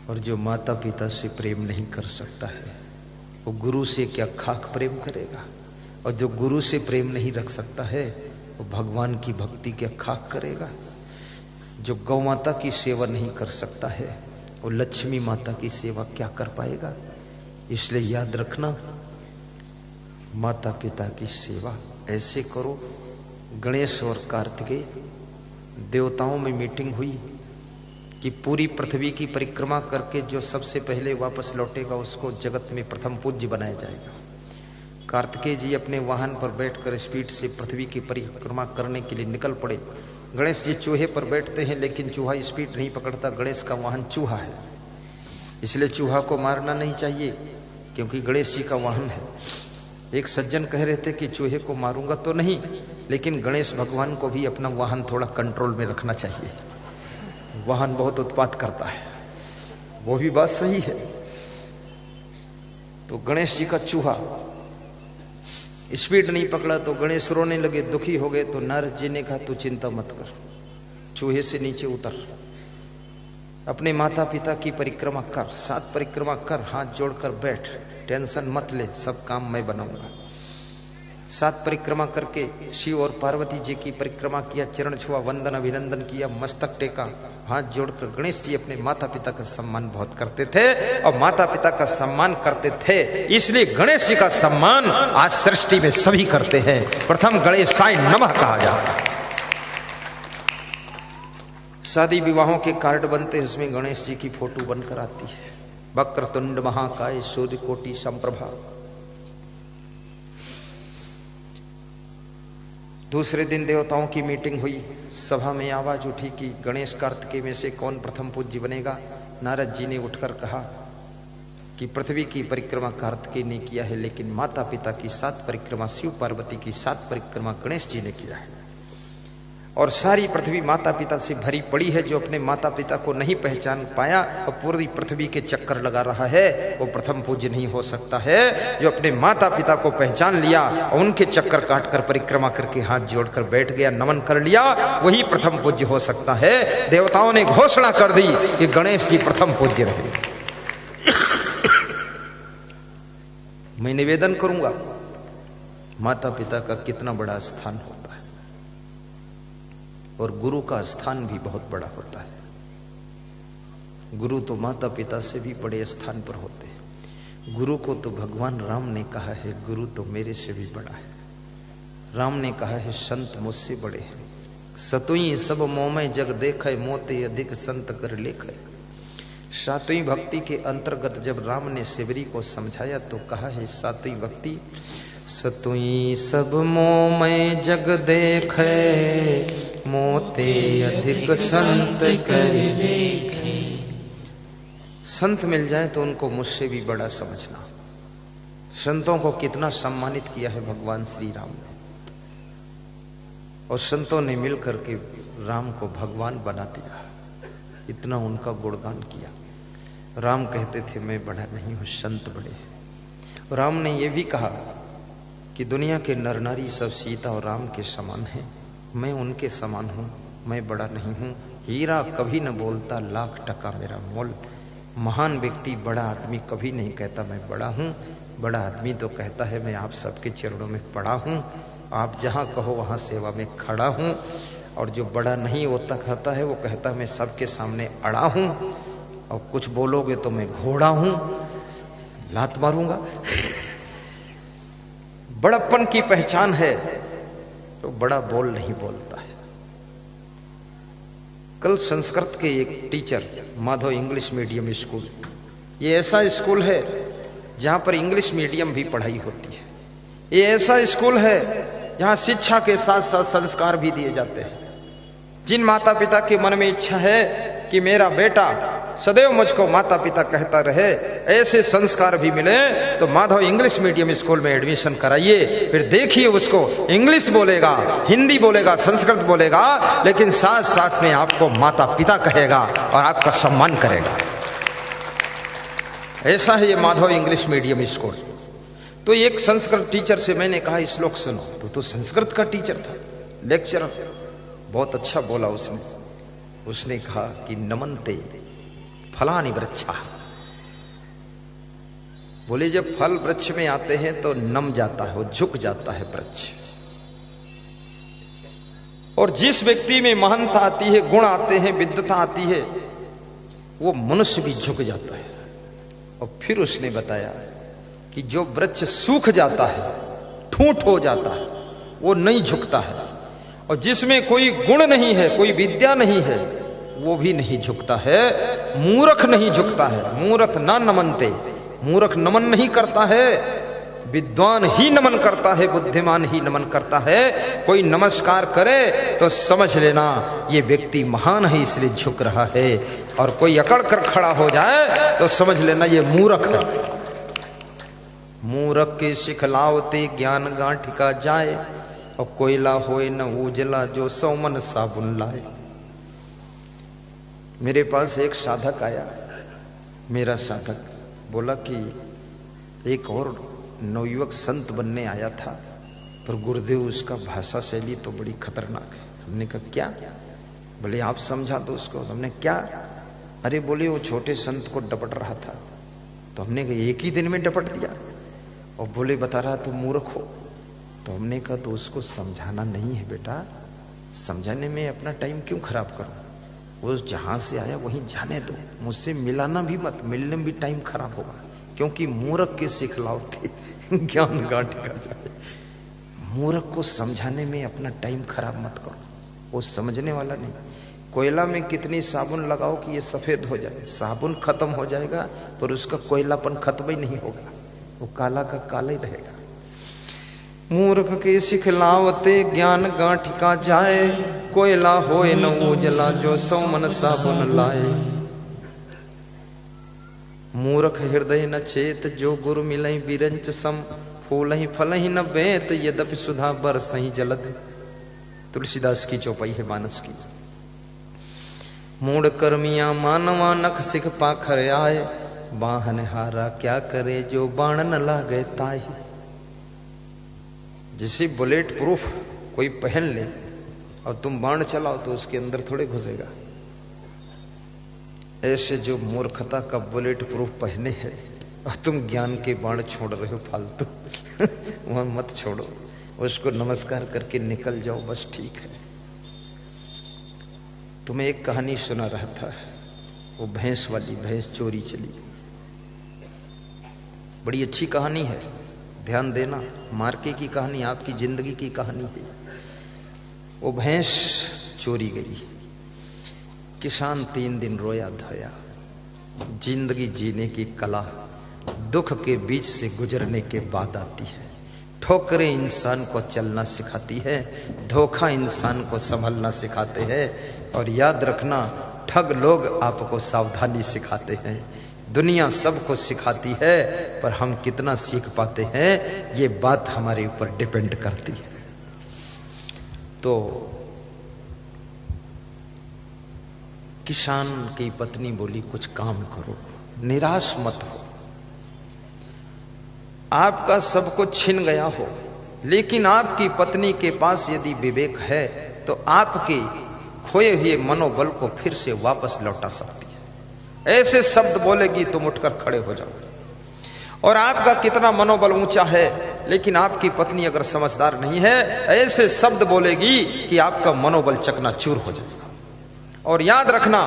और जो माता पिता से प्रेम नहीं कर सकता है वो गुरु से क्या खाक प्रेम करेगा। और जो गुरु से प्रेम नहीं रख सकता है वो भगवान की भक्ति क्या खाक करेगा। जो गौ माता की सेवा नहीं कर सकता है वो लक्ष्मी माता की सेवा क्या कर पाएगा। इसलिए याद रखना, माता पिता की सेवा ऐसे करो। गणेश और कार्तिकेय देवताओं में मीटिंग हुई कि पूरी पृथ्वी की परिक्रमा करके जो सबसे पहले वापस लौटेगा उसको जगत में प्रथम पूज्य बनाया जाएगा। कार्तिकेय जी अपने वाहन पर बैठकर स्पीड से पृथ्वी की परिक्रमा करने के लिए निकल पड़े। गणेश जी चूहे पर बैठते हैं लेकिन चूहा स्पीड नहीं पकड़ता। गणेश का वाहन चूहा है, इसलिए चूहा को मारना नहीं चाहिए क्योंकि गणेश जी का वाहन है। एक सज्जन कह रहे थे कि चूहे को मारूंगा तो नहीं, लेकिन गणेश भगवान को भी अपना वाहन थोड़ा कंट्रोल में रखना चाहिए। वाहन बहुत उत्पात करता है, वो भी बात सही है। तो गणेश जी का चूहा स्पीड नहीं पकड़ा तो गणेश रोने लगे, दुखी हो गए। तो नारद जी ने कहा तू चिंता मत कर, चूहे से नीचे उतर, अपने माता पिता की परिक्रमा कर, 7 परिक्रमा कर, हाथ जोड़कर बैठ, टेंशन मत ले, सब काम मैं बनाऊंगा। 7 परिक्रमा करके शिव और पार्वती जी की परिक्रमा किया, चरण छुआ, वंदन अभिनंदन किया, मस्तक टेका, हाथ जोड़कर। गणेश जी अपने माता पिता का सम्मान बहुत करते थे और माता पिता का सम्मान करते थे, इसलिए गणेश जी का सम्मान आज सृष्टि में सभी करते हैं। प्रथम गणेशाय नमः कहा जाता है। शादी विवाहों के कार्ड बनते हैं, उसमें गणेश जी की फोटो बनकर आती है। वक्रतुंड महाकाय सूर्यकोटि समप्रभा। दूसरे दिन देवताओं की मीटिंग हुई, सभा में आवाज उठी कि गणेश कार्तिकेय में से कौन प्रथम पूज्य बनेगा। नारद जी ने उठकर कहा कि पृथ्वी की परिक्रमा कार्तिकेय ने किया है, लेकिन माता पिता की 7 परिक्रमा, शिव पार्वती की 7 परिक्रमा गणेश जी ने किया है। और सारी पृथ्वी माता पिता से भरी पड़ी है। जो अपने माता पिता को नहीं पहचान पाया और पूरी पृथ्वी के चक्कर लगा रहा है वो प्रथम पूज्य नहीं हो सकता है। जो अपने माता पिता को पहचान लिया और उनके चक्कर काटकर परिक्रमा करके हाथ जोड़कर बैठ गया, नमन कर लिया, वही प्रथम पूज्य हो सकता है। देवताओं ने घोषणा कर दी कि गणेश जी प्रथम पूज्य रहे। मैं निवेदन करूंगा, माता पिता का कितना बड़ा स्थान होता है और गुरु का स्थान भी बहुत बड़ा होता है। गुरु तो माता पिता से भी बड़े स्थान पर होते हैं। गुरु को तो भगवान राम ने कहा है गुरु तो मेरे से भी बड़ा है। राम ने कहा है संत मुझसे बड़े हैं। सतुई सब मोमय जग देखे, मोते अधिक संत कर लेखे। सातवीं भक्ति के अंतर्गत जब राम ने शिवरी को समझाया तो कहा है सातवीं भक्ति, सतुई सब मोमय जग देखे, मोते अधिक संत कर लेखे। संत मिल जाए तो उनको मुझसे भी बड़ा समझना। संतों को कितना सम्मानित किया है भगवान श्री राम ने, और संतों ने मिलकर के राम को भगवान बना दिया। इतना उनका गुणगान किया। राम कहते थे मैं बड़ा नहीं हूं, संत बड़े हैं। राम ने यह भी कहा कि दुनिया के नर नारी सब सीता और राम के समान हैं, मैं उनके समान हूँ, मैं बड़ा नहीं हूँ। हीरा कभी न बोलता, लाख टका मेरा मोल। महान व्यक्ति, बड़ा आदमी कभी नहीं कहता मैं बड़ा हूँ। बड़ा आदमी तो कहता है मैं आप सबके चरणों में पड़ा हूँ, आप जहाँ कहो वहाँ सेवा में खड़ा हूँ। और जो बड़ा नहीं होता कहता है वो कहता है मैं सबके सामने अड़ा हूँ, और कुछ बोलोगे तो मैं घोड़ा हूँ, लात मारूंगा। बड़प्पन की पहचान है तो बड़ा बोल नहीं बोलता है। कल संस्कृत के एक teacher, Madhav English medium school, ये ऐसा स्कूल है जहां पर इंग्लिश मीडियम भी पढ़ाई होती है। ये ऐसा स्कूल है जहां शिक्षा के साथ साथ संस्कार भी दिए जाते हैं। जिन माता पिता के मन में इच्छा है कि मेरा बेटा सदैव मुझको माता पिता कहता रहे, ऐसे संस्कार भी मिले, तो माधव इंग्लिश मीडियम स्कूल में एडमिशन कराइए। फिर देखिए उसको इंग्लिश बोलेगा, हिंदी बोलेगा, संस्कृत बोलेगा, लेकिन साथ साथ में आपको माता पिता कहेगा और आपका सम्मान करेगा। ऐसा है ये माधव इंग्लिश मीडियम स्कूल। तो एक संस्कृत टीचर से मैंने कहा श्लोक सुनो, तो संस्कृत का टीचर था, लेक्चरर, बहुत अच्छा बोला उसने। उसने कहा कि नमन्ते फलानि वृक्षा। बोले जब फल वृक्ष में आते हैं तो नम जाता है, वो झुक जाता है वृक्ष। और जिस व्यक्ति में महंता आती है, गुण आते हैं, विद्वता आती है, वो मनुष्य भी झुक जाता है। और फिर उसने बताया कि जो वृक्ष सूख जाता है, ठूंठ हो जाता है, वो नहीं झुकता है। और जिसमें कोई गुण नहीं है, कोई विद्या नहीं है, वो भी नहीं झुकता है। मूर्ख नहीं झुकता है। मूर्ख ना नमनते, मूर्ख नमन नहीं करता है, विद्वान ही नमन करता है, बुद्धिमान ही नमन करता है। कोई नमस्कार करे तो समझ लेना ये व्यक्ति महान है, इसलिए झुक रहा है। और कोई अकड़ कर खड़ा हो जाए तो समझ लेना ये मूर्ख है। मूर्ख के सिखलावते ज्ञान गांठिका जाए, और कोयला होए न उजला जो 100 मन साबुन लाए। मेरे पास एक साधक आया, मेरा साधक बोला कि एक और नवयुवक संत बनने आया था, पर गुरुदेव उसका भाषा शैली तो बड़ी खतरनाक है। हमने कहा क्या? बोले आप समझा दो उसको। हमने क्या? अरे बोले वो छोटे संत को डपट रहा था। तो हमने कहा एक ही दिन में डपट दिया? और बोले बता रहा तो मूर्ख हो। तो हमने कहा तो उसको समझाना नहीं है बेटा, समझाने में अपना टाइम क्यों खराब करो? वो जहां से आया वहीं जाने दो, मुझसे मिलाना भी मत, मिलने में भी टाइम खराब होगा। क्योंकि मूर्ख के सिखलावते ज्ञान गांठिका जाए। मूर्ख को समझाने में अपना टाइम खराब मत करो, वो समझने वाला नहीं। कोयला में कितनी साबुन लगाओ कि ये सफेद हो जाए, साबुन खत्म हो जाएगा पर उसका कोयलापन खत्म ही नहीं होगा, वो काला का काला ही रहेगा। मूर्ख के सिखलावते ज्ञान गांठिका जाए, कोयला होए न उजला जो 100 मन साबुन लाए। मूर्ख हृदय न चेत जो गुरु मिलई बिरंच सम, फूलहि फलहि न बेत यद्यपि सुधा बरसहि जलद। तुलसीदास की चौपाई है मानस की। मूढ़ कर्मिया मानवा नख सिख पाखर आए, बाहन हारा क्या करे जो बाण न लागे ताई। जैसे बुलेट प्रूफ कोई पहन ले और तुम बाण चलाओ तो उसके अंदर थोड़े घुसेगा, ऐसे जो मूर्खता का बुलेट प्रूफ पहने हैं और तुम ज्ञान के बाण छोड़ रहे हो फालतू वहां मत छोड़ो, उसको नमस्कार करके निकल जाओ, बस ठीक है। तुम्हें एक कहानी सुना रहा था, वो भैंस वाली, भैंस चोरी चली। बड़ी अच्छी कहानी है, ध्यान देना। मार्के की कहानी, आपकी जिंदगी की कहानी है। वो भैंस चोरी गई। किसान 3 दिन रोया धोया। जिंदगी जीने की कला दुख के बीच से गुजरने के बाद आती है। ठोकरें इंसान को चलना सिखाती है, धोखा इंसान को संभलना सिखाते हैं। और याद रखना, ठग लोग आपको सावधानी सिखाते हैं। दुनिया सबको सिखाती है, पर हम कितना सीख पाते हैं ये बात हमारे ऊपर डिपेंड करती है। तो किसान की पत्नी बोली कुछ काम करो, निराश मत हो। आपका सब कुछ छिन गया हो, लेकिन आपकी पत्नी के पास यदि विवेक है तो आपके खोए हुए मनोबल को फिर से वापस लौटा सकती है। ऐसे शब्द बोलेगी तुम उठकर खड़े हो जाओ। और आपका कितना मनोबल ऊंचा है, लेकिन आपकी पत्नी अगर समझदार नहीं है, ऐसे शब्द बोलेगी कि आपका मनोबल चकनाचूर हो जाएगा। और याद रखना,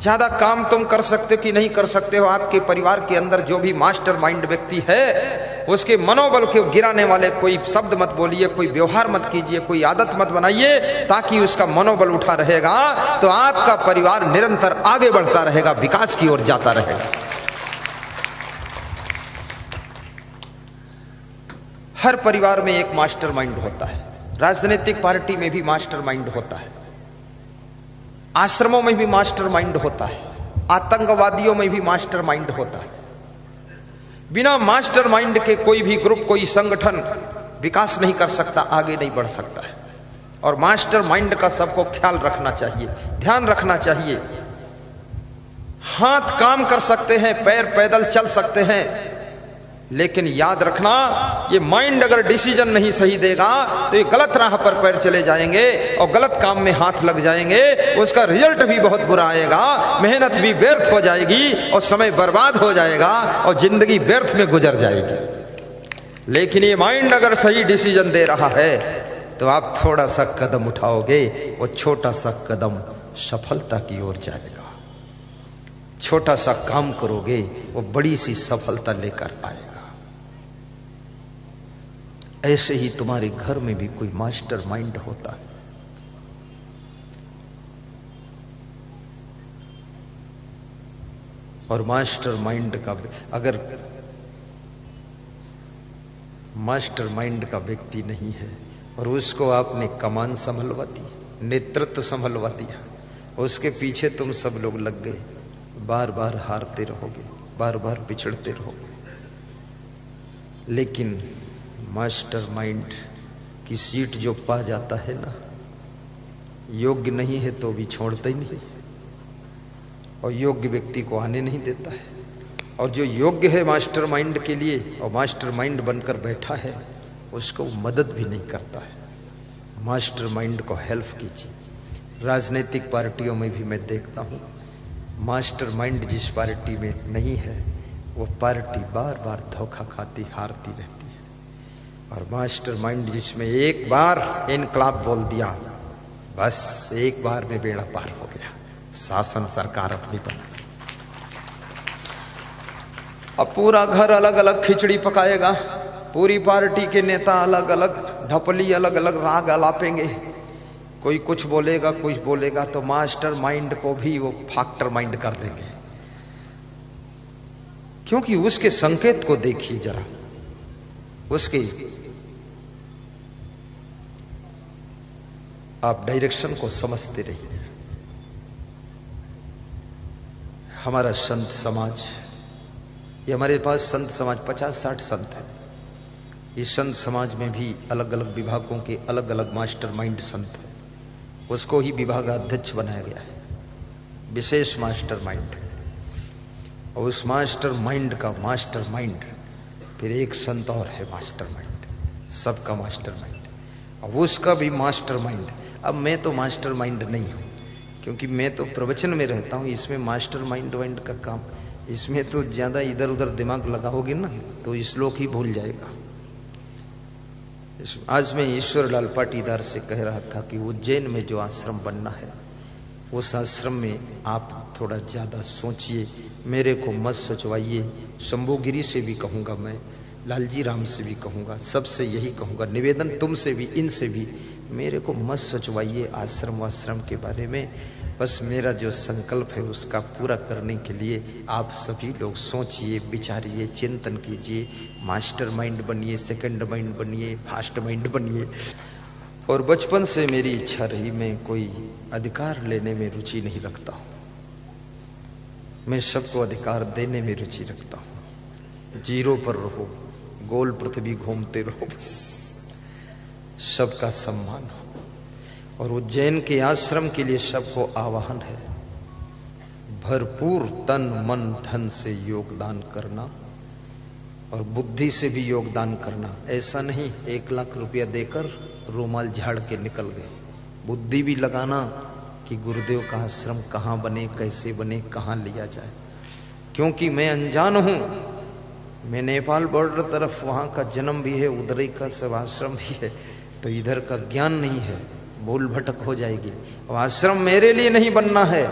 ज्यादा काम तुम कर सकते हो कि नहीं कर सकते हो, आपके परिवार के अंदर जो भी मास्टरमाइंड व्यक्ति है उसके मनोबल को गिराने वाले कोई शब्द मत बोलिए, कोई व्यवहार मत कीजिए, कोई आदत मत बनाइए, ताकि उसका मनोबल उठा रहेगा तो आपका परिवार निरंतर आगे बढ़ता रहेगा, विकास की ओर जाता रहेगा। हर परिवार में एक मास्टरमाइंड होता है, राजनीतिक पार्टी में भी मास्टरमाइंड होता है, आश्रमों में भी मास्टरमाइंड होता है, आतंकवादियों में भी मास्टरमाइंड होता है। बिना मास्टरमाइंड के कोई भी ग्रुप, कोई संगठन विकास नहीं कर सकता, आगे नहीं बढ़ सकता है। और मास्टरमाइंड का सबको ख्याल रखना चाहिए, ध्यान रखना चाहिए। हाथ काम कर सकते हैं, पैर पैदल चल सकते हैं, लेकिन याद रखना, ये माइंड अगर डिसीजन नहीं सही देगा तो ये गलत राह पर पैर चले जाएंगे और गलत काम में हाथ लग जाएंगे। उसका रिजल्ट भी बहुत बुरा आएगा, मेहनत भी व्यर्थ हो जाएगी और समय बर्बाद हो जाएगा और जिंदगी व्यर्थ में गुजर जाएगी। लेकिन ये माइंड अगर सही डिसीजन दे रहा है तो आप थोड़ा सा कदम उठाओगे, वो छोटा सा कदम सफलता की ओर जाएगा। छोटा सा काम करोगे, वो बड़ी सी सफलता लेकर आएगा। ऐसे ही तुम्हारे घर में भी कोई मास्टर माइंड होता है। और मास्टर माइंड का, अगर मास्टर माइंड का व्यक्ति नहीं है और उसको आपने कमान संभलवा दी, नेतृत्व संभलवा दिया, उसके पीछे तुम सब लोग लग गए, बार बार हारते रहोगे, बार बार पिछड़ते रहोगे। लेकिन मास्टर माइंड की सीट जो पा जाता है ना, योग्य नहीं है तो भी छोड़ता ही नहीं और योग्य व्यक्ति को आने नहीं देता है। और जो योग्य है मास्टर माइंड के लिए और मास्टर माइंड बनकर बैठा है, उसको मदद भी नहीं करता है। मास्टर माइंड को हेल्प कीजिए। राजनीतिक पार्टियों में भी मैं देखता हूँ, मास्टर माइंड जिस पार्टी में नहीं है वो पार्टी बार बार धोखा खाती, हारती रहती है। और मास्टर माइंड जिसमें एक बार इनकलाब बोल दिया, बस एक बार में बेड़ा पार हो गया, शासन सरकार अपनी बन गई। अब पूरा घर अलग अलग खिचड़ी पकाएगा, पूरी पार्टी के नेता अलग अलग, ढपली अलग अलग राग अलापेंगे, कोई कुछ बोलेगा, कुछ बोलेगा, तो मास्टर माइंड को भी वो फैक्टर माइंड कर देंगे। क्योंकि उसके संकेत को देखिए जरा, उसके आप डायरेक्शन को समझते रहिए। हमारा संत समाज, ये हमारे पास संत समाज 50-60 संत है। इस संत समाज में भी अलग अलग विभागों के अलग अलग मास्टर माइंड संत है। उसको ही विभागाध्यक्ष बनाया गया है, विशेष मास्टर माइंड। और उस मास्टर माइंड का मास्टर माइंड फिर एक संत और है मास्टर माइंड, सबका मास्टर माइंड, और उसका भी मास्टर माइंड। अब मैं तो मास्टर माइंड नहीं हूँ, क्योंकि मैं तो प्रवचन में रहता हूँ। इसमें मास्टर माइंड वाइंड का काम, इसमें तो ज़्यादा इधर उधर दिमाग लगाओगे ना तो श्लोक ही भूल जाएगा। आज मैं ईश्वरलाल पाटीदार से कह रहा था कि उज्जैन में जो आश्रम बनना है, उस आश्रम में आप थोड़ा ज़्यादा सोचिए, मेरे को मत सोचवाइए। शंभुगिरी से भी कहूँगा, मैं लालजी राम से भी कहूँगा, सबसे यही कहूँगा, निवेदन तुमसे भी, इनसे भी, मेरे को मत सोचवाइए आश्रम वाश्रम के बारे में। बस मेरा जो संकल्प है उसका पूरा करने के लिए आप सभी लोग सोचिए, विचारिए, चिंतन कीजिए, मास्टर माइंड बनिए, सेकंड माइंड बनिए, फास्ट माइंड बनिए। और बचपन से मेरी इच्छा रही, मैं कोई अधिकार लेने में रुचि नहीं रखता हूँ, मैं सबको अधिकार देने में रुचि रखता हूँ। जीरो पर रहो, गोल पृथ्वी घूमते रहो, बस सबका सम्मान हो। और उज्जैन के आश्रम के लिए सबको आह्वान है, भरपूर तन मन धन से योगदान करना और बुद्धि से भी योगदान करना। ऐसा नहीं 1 लाख रुपया देकर रूमाल झाड़ के निकल गए, बुद्धि भी लगाना कि गुरुदेव का आश्रम कहाँ बने, कैसे बने, कहाँ लिया जाए। क्योंकि मैं अनजान हूँ, मैं नेपाल बॉर्डर तरफ, वहाँ का जन्म भी है, उधर ही का सब आश्रम भी है, तो इधर का ज्ञान नहीं है, भूल भटक हो जाएगी। अब आश्रम मेरे लिए नहीं बनना है,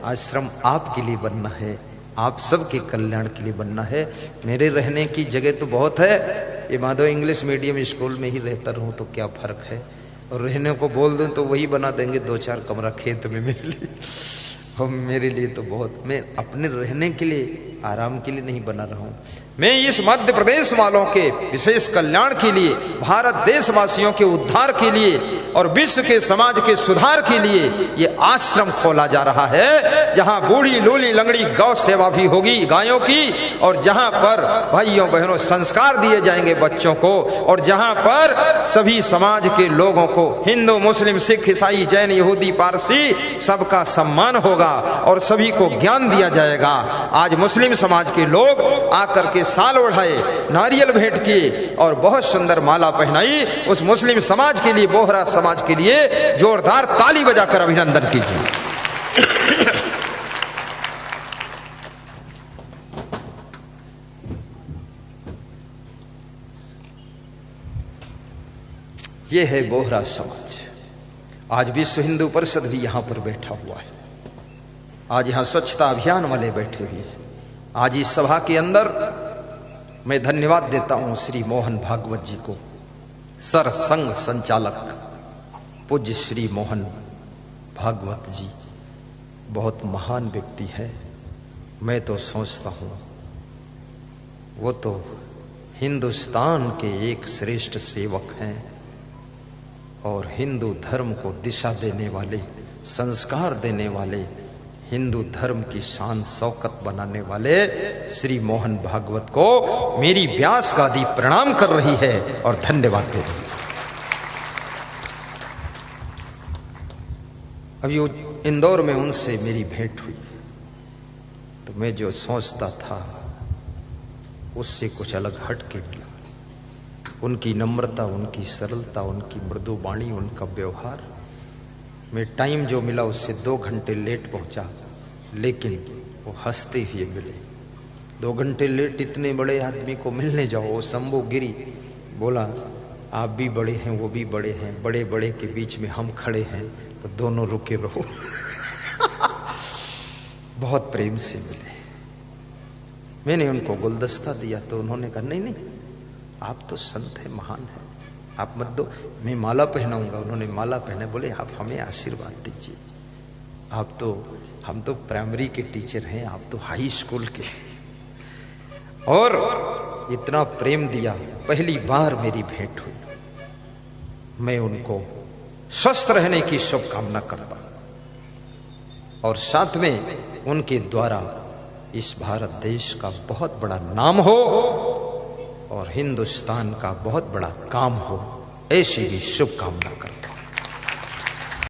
आश्रम आपके लिए बनना है, आप सबके कल्याण के लिए बनना है। मेरे रहने की जगह तो बहुत है, ये माधव इंग्लिश मीडियम स्कूल में ही रहता रहूं तो क्या फर्क है, और रहने को बोल दूं तो वही बना देंगे 2-4 कमरा खेत में मेरे लिए। और मेरे लिए तो बहुत, मैं अपने रहने के लिए, आराम के लिए नहीं बना रहा हूं। मैं इस मध्य प्रदेश वालों के विशेष कल्याण के लिए, भारत देशवासियों के उद्धार के लिए और विश्व के समाज के सुधार के लिए ये आश्रम खोला जा रहा है, जहां बूढ़ी लूली लंगड़ी गौ सेवा भी होगी गायों की, और जहां पर भाइयों बहनों संस्कार दिए जाएंगे बच्चों को, और जहां पर सभी समाज के लोगों को, हिंदू मुस्लिम सिख ईसाई जैन यहूदी पारसी, सबका सम्मान होगा और सभी को ज्ञान दिया जाएगा। आज मुस्लिम समाज के लोग आकर के साल ओढ़ाए, नारियल भेंट किए और बहुत सुंदर माला पहनाई। उस मुस्लिम समाज के लिए, बोहरा समाज के लिए जोरदार ताली बजाकर अभिनंदन कीजिए। ये है बोहरा समाज। आज विश्व हिंदू परिषद भी यहां पर बैठा हुआ है, आज यहां स्वच्छता अभियान वाले बैठे हुए हैं। आज इस सभा के अंदर मैं धन्यवाद देता हूं श्री मोहन भागवत जी को, सर संघ संचालक पूज्य श्री मोहन भागवत जी बहुत महान व्यक्ति है। मैं तो सोचता हूं वो तो हिंदुस्तान के एक श्रेष्ठ सेवक हैं और हिंदू धर्म को दिशा देने वाले, संस्कार देने वाले, हिंदू धर्म की शान शौकत बनाने वाले श्री मोहन भागवत को मेरी व्यास गादी प्रणाम कर रही है और धन्यवाद दे रही है। अभी इंदौर में उनसे मेरी भेंट हुई तो मैं जो सोचता था उससे कुछ अलग हट के मिला। उनकी नम्रता, उनकी सरलता, उनकी मृदु वाणी, उनका व्यवहार। मैं टाइम जो मिला उससे 2 घंटे लेट पहुंचा, लेकिन वो हंसते हुए मिले। 2 घंटे लेट इतने बड़े आदमी को मिलने जाओ। वो शंभू गिरी बोला आप भी बड़े हैं, वो भी बड़े हैं, बड़े बड़े के बीच में हम खड़े हैं तो दोनों रुके रहो। बहुत प्रेम से मिले। मैंने उनको गुलदस्ता दिया तो उन्होंने कहा नहीं नहीं आप तो संत है, महान है, आप मत दो, मैं माला पहनाऊंगा। उन्होंने माला पहने, बोले आप हमें आशीर्वाद दीजिए, आप तो, हम तो प्राइमरी के टीचर हैं, आप तो हाई स्कूल के। और इतना प्रेम दिया। पहली बार मेरी भेंट हुई। मैं उनको स्वस्थ रहने की शुभकामना करता और साथ में उनके द्वारा इस भारत देश का बहुत बड़ा नाम हो और हिंदुस्तान का बहुत बड़ा काम हो, ऐसी भी शुभकामना करता।